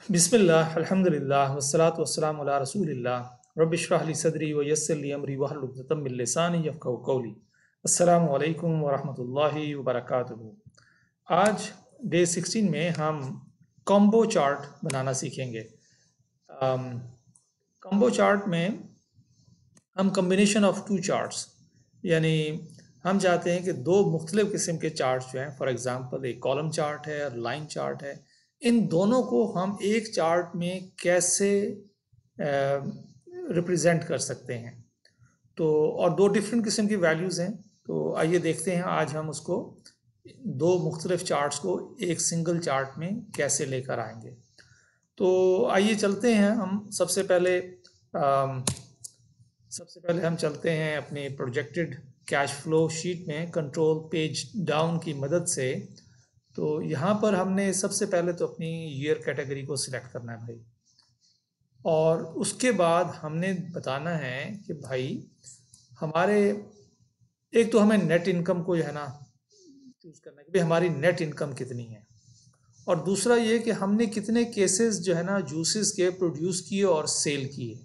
बिस्मिल्लाह अल्हम्दुलिल्लाह वस्सलातु वस्सलामु अला रसूलिल्लाह रब्बि इश्रह ली सदरी व यस्सिर ली अमरी वहलुल उक़दतम मिन लिसानी यफ़क़हू क़ौली। अस्सलामु अलैकुम व रहमतुल्लाहि व बरकातुहू। आज डे 16 में हम कॉम्बो चार्ट बनाना सीखेंगे। कॉम्बो चार्ट में हम कम्बिनेशन ऑफ टू चार्ट्स, यानी हम चाहते हैं कि दो मुख्तलिफ किस्म के चार्ट्स जो हैं, फॉर एग्जांपल एक कॉलम चार्ट है और लाइन चार्ट है, इन दोनों को हम एक चार्ट में कैसे रिप्रेजेंट कर सकते हैं। तो और दो डिफरेंट किस्म की वैल्यूज़ हैं, तो आइए देखते हैं आज हम उसको दो मुख्तलिफ चार्ट्स को एक सिंगल चार्ट में कैसे लेकर आएंगे। तो आइए चलते हैं हम सबसे पहले हम चलते हैं अपनी प्रोजेक्टेड कैश फ्लो शीट में कंट्रोल पेज डाउन की मदद से। तो यहाँ पर हमने सबसे पहले तो अपनी ईयर कैटेगरी को सिलेक्ट करना है भाई, और उसके बाद हमने बताना है कि भाई हमारे एक तो हमें नेट इनकम को जो है ना चूज़ करना है कि भाई हमारी नेट इनकम कितनी है, और दूसरा ये कि हमने कितने केसेस जो है ना जूसेस के प्रोड्यूस किए और सेल किए।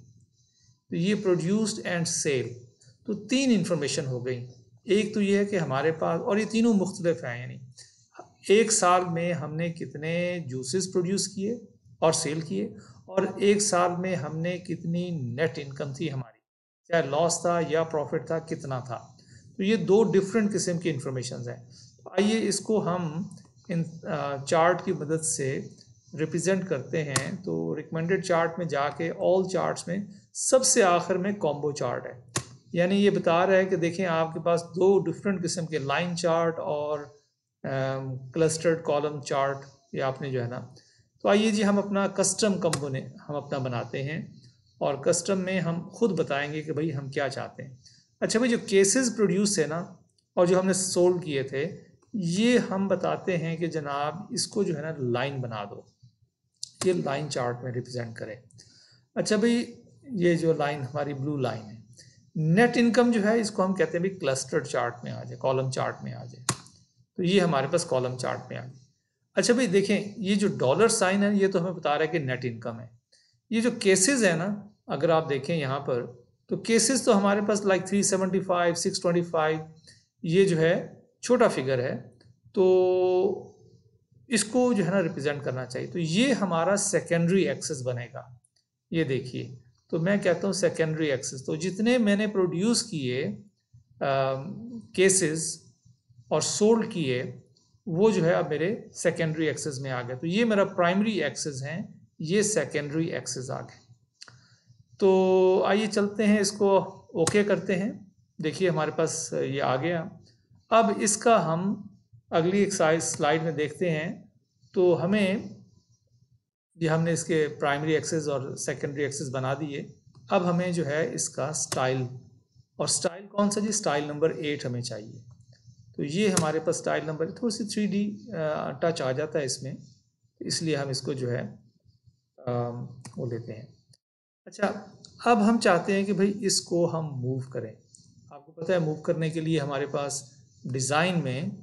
तो ये प्रोड्यूस्ड एंड सेल, तो तीन इन्फॉर्मेशन हो गई। एक तो ये है कि हमारे पास, और ये तीनों मुख्तलिफ हैं, यानी एक साल में हमने कितने जूसेस प्रोड्यूस किए और सेल किए, और एक साल में हमने कितनी नेट इनकम थी हमारी, चाहे लॉस था या प्रॉफिट था, कितना था। तो ये दो डिफरेंट किस्म की इंफॉर्मेशन हैं। तो आइए इसको हम इन चार्ट की मदद से रिप्रेजेंट करते हैं। तो रिकमेंडेड चार्ट में जाके ऑल चार्ट्स में सबसे आखिर में कॉम्बो चार्ट है, यानी ये बता रहा है कि देखें आपके पास दो डिफरेंट किस्म के लाइन चार्ट और क्लस्टर्ड कॉलम चार्ट ये आपने जो है ना। तो आइए जी हम अपना कस्टम कंपोनेंट हम अपना बनाते हैं, और कस्टम में हम खुद बताएंगे कि भाई हम क्या चाहते हैं। अच्छा भाई, जो केसेस प्रोड्यूस है ना और जो हमने सोल्ड किए थे, ये हम बताते हैं कि जनाब इसको जो है ना लाइन बना दो, ये लाइन चार्ट में रिप्रेजेंट करें। अच्छा भाई, ये जो लाइन हमारी ब्लू लाइन है, नेट इनकम जो है इसको हम कहते हैं भाई क्लस्टर्ड चार्ट में आ जाए, कॉलम चार्ट में आ जाए। तो ये हमारे पास कॉलम चार्ट में आ गई। अच्छा भाई देखें, ये जो डॉलर साइन है ये तो हमें बता रहा है कि नेट इनकम है। ये जो केसेस है ना, अगर आप देखें यहाँ पर, तो केसेस तो हमारे पास लाइक 375 625, ये जो है छोटा फिगर है, तो इसको जो है ना रिप्रेजेंट करना चाहिए। तो ये हमारा सेकेंडरी एक्सेस बनेगा। ये देखिए, तो मैं कहता हूँ सेकेंडरी एक्सेस, तो जितने मैंने प्रोड्यूस किए केसेस और सोल्ड किए, वो जो है अब मेरे सेकेंडरी एक्सेस में आ गए। तो ये मेरा प्राइमरी एक्सेस है, ये सेकेंडरी एक्सेस आ गए। तो आइए चलते हैं, इसको ओके करते हैं। देखिए हमारे पास ये आ गया। अब इसका हम अगली एक्सरसाइज स्लाइड में देखते हैं। तो हमें ये हमने इसके प्राइमरी एक्सेस और सेकेंडरी एक्सेस बना दिए। अब हमें जो है इसका स्टाइल, और स्टाइल कौन सा जी, स्टाइल नंबर 8 हमें चाहिए। तो ये हमारे पास स्टाइल नंबर, थोड़ी सी 3D टच आ जाता है इसमें, इसलिए हम इसको जो है वो लेते हैं। अच्छा, अब हम चाहते हैं कि भाई इसको हम मूव करें। आपको पता है मूव करने के लिए हमारे पास डिज़ाइन में,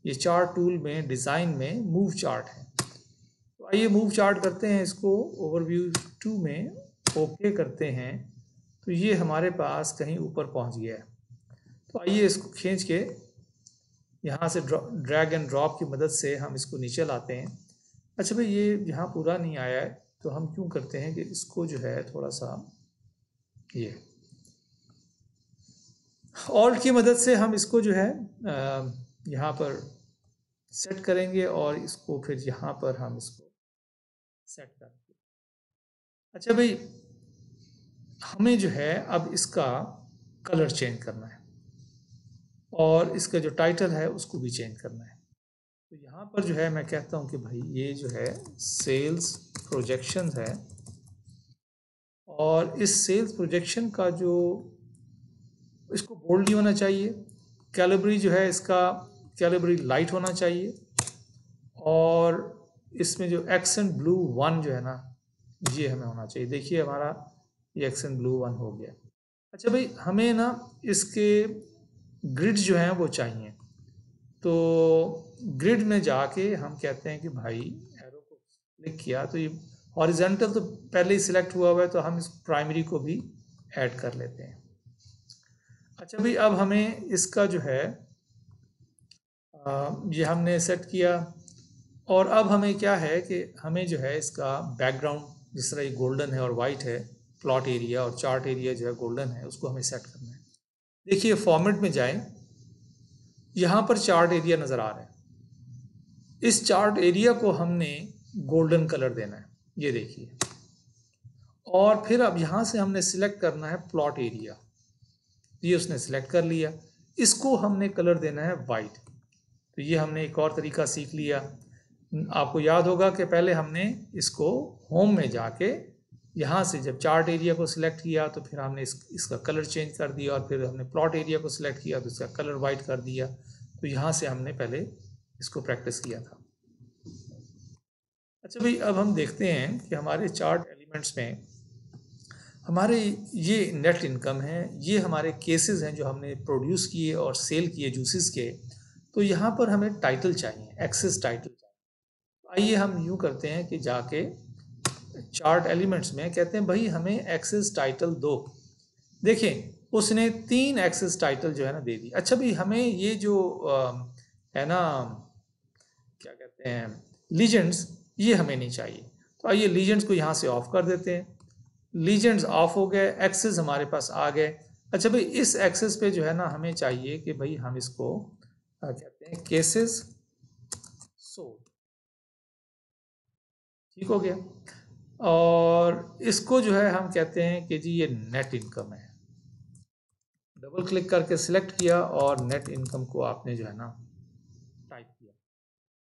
ये चार्ट टूल में डिज़ाइन में मूव चार्ट है। तो आइए मूव चार्ट करते हैं, इसको ओवरव्यू 2 में ओके करते हैं। तो ये हमारे पास कहीं ऊपर पहुंच गया है। तो आइए इसको खींच के यहाँ से ड्रैग एंड ड्रॉप की मदद से हम इसको नीचे लाते हैं। अच्छा भाई, ये यहाँ पूरा नहीं आया है, तो हम क्यों करते हैं कि इसको जो है थोड़ा सा ये ऑल्ट की मदद से हम इसको जो है यहाँ पर सेट करेंगे, और इसको फिर यहाँ पर हम इसको सेट करेंगे। अच्छा भाई, हमें जो है अब इसका कलर चेंज करना है, और इसका जो टाइटल है उसको भी चेंज करना है। तो यहाँ पर जो है मैं कहता हूँ कि भाई ये जो है सेल्स प्रोजेक्शन है, और इस सेल्स प्रोजेक्शन का जो, इसको बोल्ड नहीं होना चाहिए, कैलिबरी जो है इसका कैलिबरी लाइट होना चाहिए, और इसमें जो एक्सेंट ब्लू 1 जो है ना, ये हमें होना चाहिए। देखिए हमारा ये एक्सेंट ब्लू 1 हो गया। अच्छा भाई, हमें ना इसके ग्रिड जो हैं वो चाहिए। तो ग्रिड में जाके हम कहते हैं कि भाई एरो को क्लिक किया तो ये हॉरिजेंटल तो पहले ही सिलेक्ट हुआ है, तो हम इस प्राइमरी को भी ऐड कर लेते हैं। अच्छा भाई, अब हमें इसका जो है ये हमने सेट किया, और अब हमें क्या है कि हमें जो है इसका बैकग्राउंड, जिस तरह ये गोल्डन है और वाइट है, प्लॉट एरिया और चार्ट एरिया जो है गोल्डन है, उसको हमें सेट करना है। देखिए फॉर्मेट में जाएं, यहाँ पर चार्ट एरिया नज़र आ रहा है। इस चार्ट एरिया को हमने गोल्डन कलर देना है, ये देखिए। और फिर अब यहाँ से हमने सिलेक्ट करना है प्लॉट एरिया, ये उसने सिलेक्ट कर लिया। इसको हमने कलर देना है वाइट। तो ये हमने एक और तरीका सीख लिया। आपको याद होगा कि पहले हमने इसको होम में जाके यहाँ से जब चार्ट एरिया को सिलेक्ट किया तो फिर हमने इसका कलर चेंज कर दिया, और फिर हमने प्लॉट एरिया को सिलेक्ट किया तो इसका कलर वाइट कर दिया। तो यहाँ से हमने पहले इसको प्रैक्टिस किया था। अच्छा भाई, अब हम देखते हैं कि हमारे चार्ट एलिमेंट्स में हमारे ये नेट इनकम है, ये हमारे केसेस हैं जो हमने प्रोड्यूस किए और सेल किए जूसेस के। तो यहाँ पर हमें टाइटल चाहिए, एक्सेस टाइटल चाहिए। आइए हम यूँ करते हैं कि जाके चार्ट एलिमेंट्स में कहते हैं भाई हमें एक्सेस टाइटल दो। देखें उसने 3 एक्सेस टाइटल जो है ना दे दी। अच्छा भाई, हमें ये जो है ना क्या कहते हैं लीजेंड्स, ये हमें नहीं चाहिए। तो आइए लीजेंड्स को यहाँ से ऑफ कर देते हैं। लीजेंड्स ऑफ हो गए, एक्सेस हमारे पास आ गए। अच्छा भाई, इस एक्सेस पे जो है ना हमें चाहिए कि भाई हम इसको क्या कहते हैं केसेस सोल्ड, ठीक हो गया। और इसको जो है हम कहते हैं कि जी ये नेट इनकम है। डबल क्लिक करके सिलेक्ट किया और नेट इनकम को आपने जो है ना टाइप किया।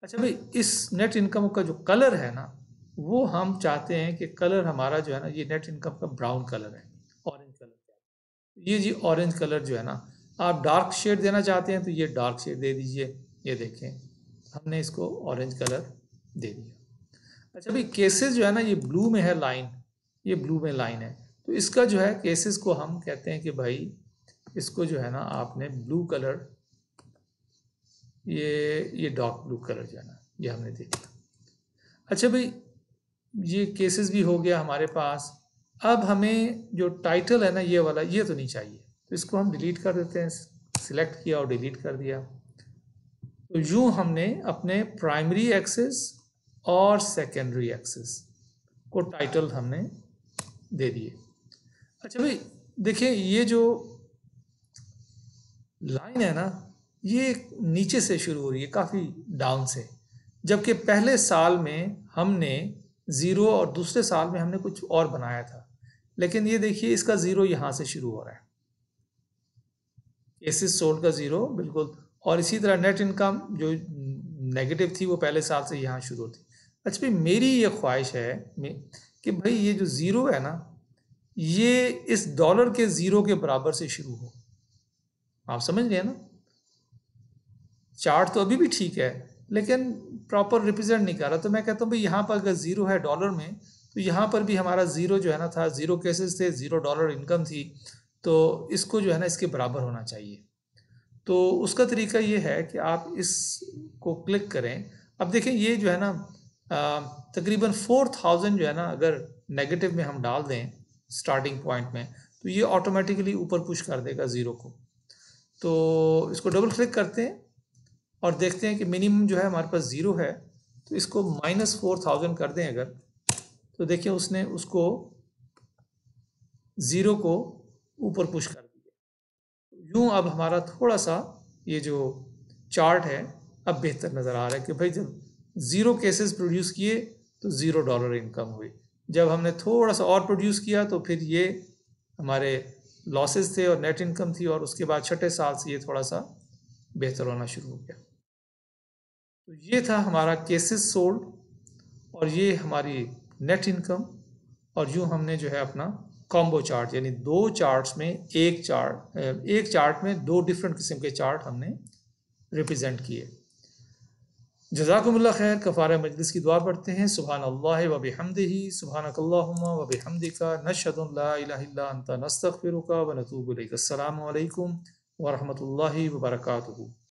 अच्छा भाई, इस नेट इनकम का जो कलर है ना, वो हम चाहते हैं कि कलर हमारा जो है ना, ये नेट इनकम का ब्राउन कलर है, ऑरेंज कलर है। ये जी ऑरेंज कलर जो है ना, आप डार्क शेड देना चाहते हैं तो ये डार्क शेड दे दीजिए। ये देखें हमने इसको ऑरेंज कलर दे दिया। अच्छा भाई, केसेस जो है ना, ये ब्लू में है लाइन, ये ब्लू में लाइन है। तो इसका जो है केसेस को हम कहते हैं कि भाई इसको जो है ना आपने ब्लू कलर, ये डार्क ब्लू कलर जो है ना, ये हमने दे दिया। अच्छा भाई, ये केसेस भी हो गया हमारे पास। अब हमें जो टाइटल है ना, ये वाला, ये तो नहीं चाहिए, तो इसको हम डिलीट कर देते हैं। सिलेक्ट किया और डिलीट कर दिया। तो यूँ हमने अपने प्राइमरी एक्सेस और सेकेंडरी एक्सेस को टाइटल हमने दे दिए। अच्छा भाई, देखिए ये जो लाइन है ना, ये नीचे से शुरू हो रही है, काफ़ी डाउन से, जबकि पहले साल में हमने ज़ीरो और दूसरे साल में हमने कुछ और बनाया था। लेकिन ये देखिए इसका ज़ीरो यहाँ से शुरू हो रहा है, केसेस सोल्ड का ज़ीरो बिल्कुल। और इसी तरह नेट इनकम जो नेगेटिव थी वो पहले साल से यहाँ शुरू होती। अच्छा भाई, मेरी ये ख्वाहिश है कि भाई ये जो ज़ीरो है ना, ये इस डॉलर के ज़ीरो के बराबर से शुरू हो। आप समझ रहे हैं ना, चार्ट तो अभी भी ठीक है लेकिन प्रॉपर रिप्रेजेंट नहीं कर रहा। तो मैं कहता हूँ भाई यहाँ पर अगर ज़ीरो है डॉलर में, तो यहाँ पर भी हमारा ज़ीरो जो है ना था, ज़ीरो केसेस थे, $0 इनकम थी, तो इसको जो है ना इसके बराबर होना चाहिए। तो उसका तरीका ये है कि आप इसको क्लिक करें। अब देखें ये जो है ना तकरीबन 4000 जो है ना, अगर नेगेटिव में हम डाल दें स्टार्टिंग पॉइंट में, तो ये ऑटोमेटिकली ऊपर पुश कर देगा ज़ीरो को। तो इसको डबल क्लिक करते हैं और देखते हैं कि मिनिमम जो है हमारे पास ज़ीरो है, तो इसको -4000 कर दें अगर, तो देखिए उसने उसको ज़ीरो को ऊपर पुश कर दिया। यूँ अब हमारा थोड़ा सा ये जो चार्ट है अब बेहतर नज़र आ रहा है कि भाई जब ज़ीरो केसेस प्रोड्यूस किए तो $0 इनकम हुई। जब हमने थोड़ा सा और प्रोड्यूस किया तो फिर ये हमारे लॉसेस थे और नेट इनकम थी, और उसके बाद छठे साल से ये थोड़ा सा बेहतर होना शुरू हो गया। तो ये था हमारा केसेस सोल्ड, और ये हमारी नेट इनकम। और यूँ हमने जो है अपना कॉम्बो चार्ट, यानी दो चार्ट्स में एक चार्ट में दो डिफरेंट किस्म के चार्ट हमने रिप्रेजेंट किए। जज़ाकुमुल्लाह खैर। कफ़ारा मजलिस की दुआ पढ़ते हैं। सुब्हानल्लाहि व बिहम्दिही, सुब्हानकल्लाहुम्मा व बिहम्दिका, नशहदु अन ला इलाहा इल्ला अंता, नस्तगफिरुका व नतूबु इलैक। अस्सलामु अलैकुम व रहमतुल्लाहि व बरकातुहू।